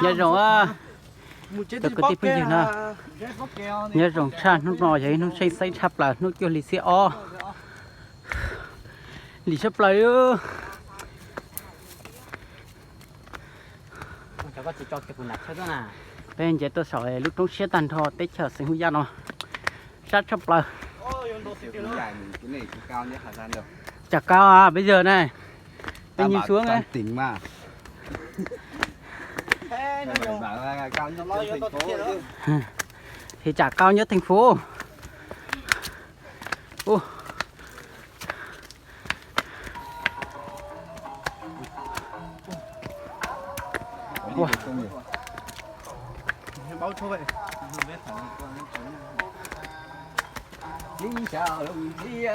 nhớ rồi á tôi có tiếp bên nào nhớ rồi cha nó nọ vậy nó xây tháp là nó cho lì xe o lì sắp lại ơ cháu có chỉ cho cái quần nát thôi nè bên giờ tôi sợ lúc đó xe tàn thọ tết chờ sinh huy gia nó sát sắp lại chả cao à bây giờ này anh nhìn xuống đấy tỉnh mà thì chả cao nhất thành phố. Ô. Wow. Báo số vậy. Đi chào đồng chí.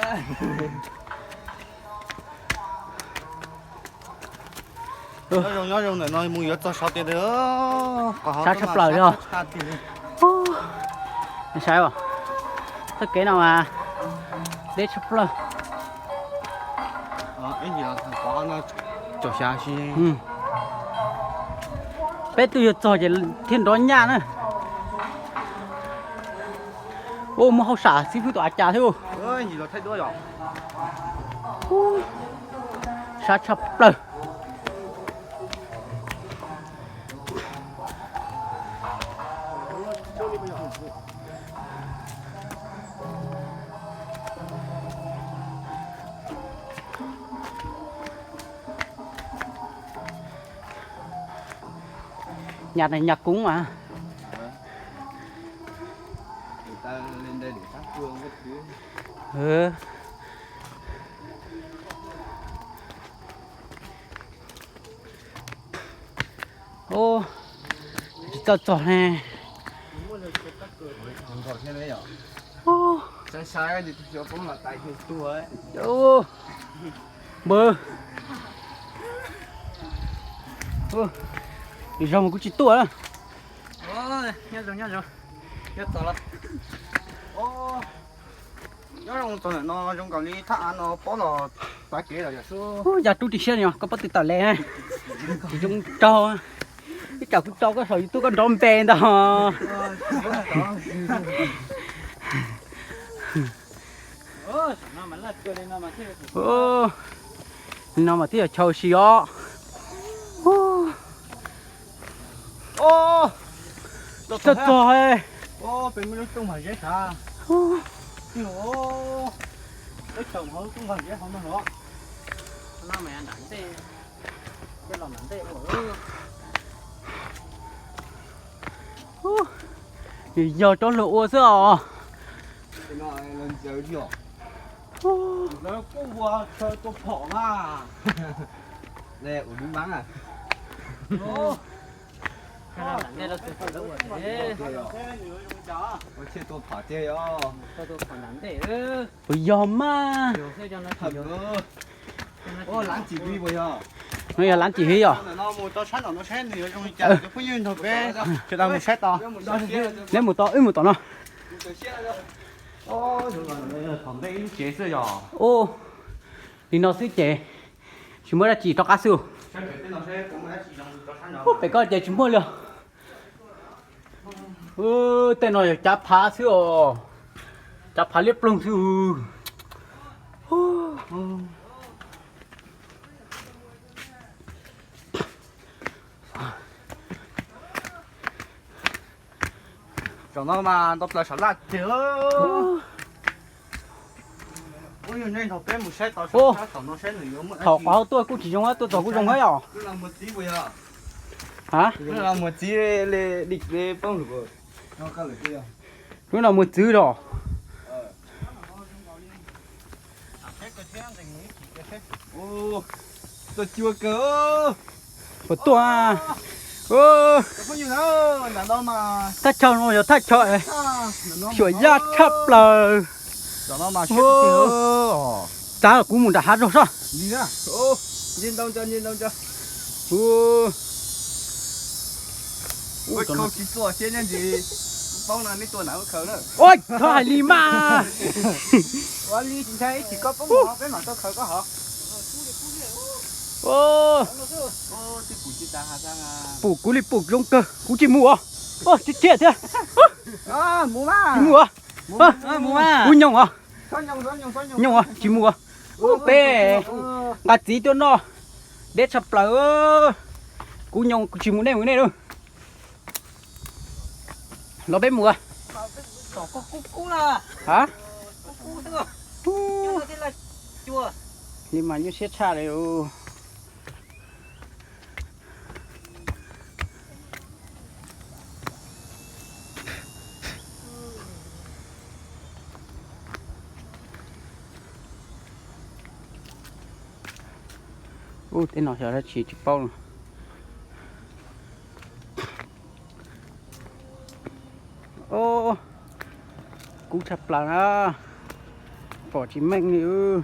Nói rồi này nói muốn cho sao tiền nữa. Sát sắp lời rồi. Sao à? Tất kế nào mà để sắp lời. Cái gì là có nó cho xa xí. Bé tôi cho chỉ thiên đón nhà nữa. Ô mà không xả xí tỏa trà thôi. Ơi gì là thay đổi rồi. Sát sắp lời. Nhà này nhà cúng mà. Người ta lên đây để thắp hương các thứ. Ừ. Ô, cho nè. Ô, Sai thì cho cũng là tay tua ấy. ô, bơ. Ô, đi ra một cái chiếc tua đó. Ôi, nhớ rồi. Nhớ tao lắm. Ô, nhớ rồi tao này nó trong cái ly thả nó bỏ nó tay kia rồi số. Ô, giờ tôi đi xe này có bắt từ tàu lẹ này. Thì chúng cho cái chào cũng cho cái sợi tôi có đom bèn đó. Ô, nó mà tiếc châu xí ó. Ô, Rất rồi. ô, bên mình tung phải dễ xa. Ô, Cái chồng nó tung phải dễ không nó. nó mày ăn đánh thế cái lòng đánh thế thì giờ cho lỗ sao? Cái nó lên chơi chưa? Nó cũng vừa chơi tôi phỏ mà. Nè, ủa đúng bắn à? cái lòng đánh thế nó phải đâu rồi thế Ôi chơi tôi phỏ chơi yo. tôi còn đánh thế Ôi giờ mà. nhiều thế cho nó Thật cơ. Ô, lãng chỉ huy bây giờ. Bây giờ lãng chỉ huy rồi. Nó một tao sát nó xét thì trong chả cái phú nhiên thôi bé. Cho tao một xét to. Lấy một to nó. Ô, rồi là thằng đây chế sơ rồi. Ô, thì nó sẽ chế. Chúng mới là chỉ cho cá sấu. Ô, phải coi chế chúng mới được. Ô, tên nó chả phá sữa. Chả phá liếp lông sữa. Cho nó mà đọc là sợ lạ chứ. Ôi nên thằng bé một xét tao sát nó xét nữa mà. Thọ quá tôi cũng chỉ dùng tôi cũng dùng ấy à? Cứ làm một tí bây giờ. Hả? Cứ làm một tí để địch để bông được rồi. Nó có được chưa? Cứ là một chữ rồi. Ô, tôi chưa cỡ. Của tôi à. Ô, Không nhiều đâu, là đâu mà. ta chờ nó ta chờ. Sửa ra thấp là. Đó nó mà xét tiêu. Ta cũng muốn đã hát rồi sao? Đi ra. Ô, nhìn đâu cho. Ô. Ôi không chỉ tuổi trên nhân gì. Bông là mấy tuổi nào cũng khởi nữa. Ôi, thôi lì mà. Ủa ly chính thấy chỉ có bông họ cái mà tôi khởi có hả? Ô. li phủ rong cơ cú chỉ mua ô chết thế mua mà mua mua mà cú nhông à xoay nhông nhông à chỉ mua bé gạt gì cho nó để sập lỡ cú nhông chỉ muốn này đâu nó bé mua cú là hả cú thế rồi chua thế là chua nhưng mà như xét xa đấy thế nào ra chỉ chụp bao ô cú chập là bỏ chỉ mạnh nữa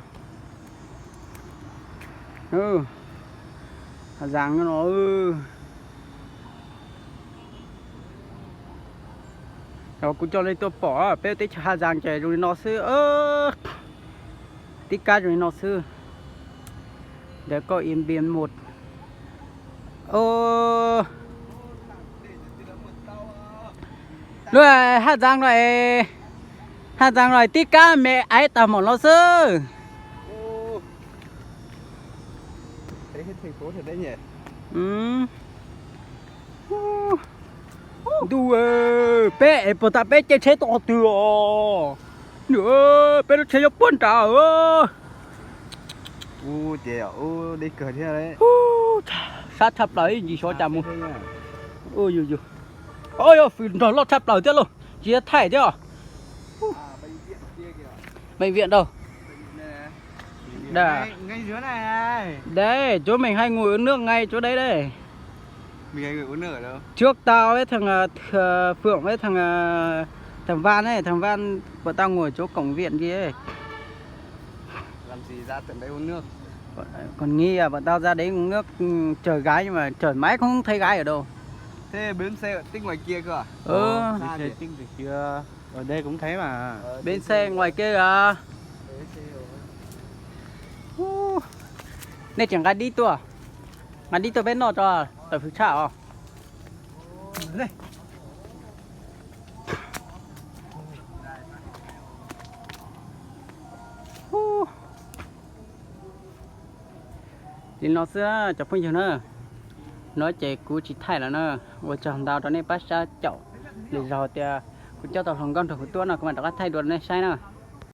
giang cho nó rồi cú cho lên tôi bỏ bé tí hà giang chạy rồi nó sư tí cá rồi nó sư để có im biển một rồi hát giang rồi tí cá mẹ ấy tầm một nó sư đấy thành phố thật đấy nhỉ đu bé bữa ta bé chơi chế to từ nữa bé nó chơi cho bốn trà chị ạ đi cờ thế đấy sát thập lại gì số chạm không ôi ôi phim nó lót thập lại thế luôn chỉ thải thế à bệnh viện đâu ngay dưới này đấy chỗ mình hay ngồi uống nước ngay chỗ đấy đây mình hay ngồi uống nước ở đâu trước tao với thằng Phượng với thằng Van ấy thằng Van bọn tao ngồi chỗ cổng viện kia ấy. Làm gì ra tận đấy uống nước còn nghi à bọn tao ra đấy uống nước chờ gái nhưng mà chờ mãi không thấy gái ở đâu thế bến xe ở tích ngoài kia cơ à bến xe tích ngoài kia ở đây cũng thấy mà bến xe ngoài kia à nên chẳng đi tua bên nọ cho tại phía chảo đây thì nó sẽ chụp phim nữa nói chạy cú chỉ thay là nó vừa chọn đào đó này bắt ra chậu để rồi thì cú cho tàu thằng con thằng tua nào các bạn đã thay đồ này sai nào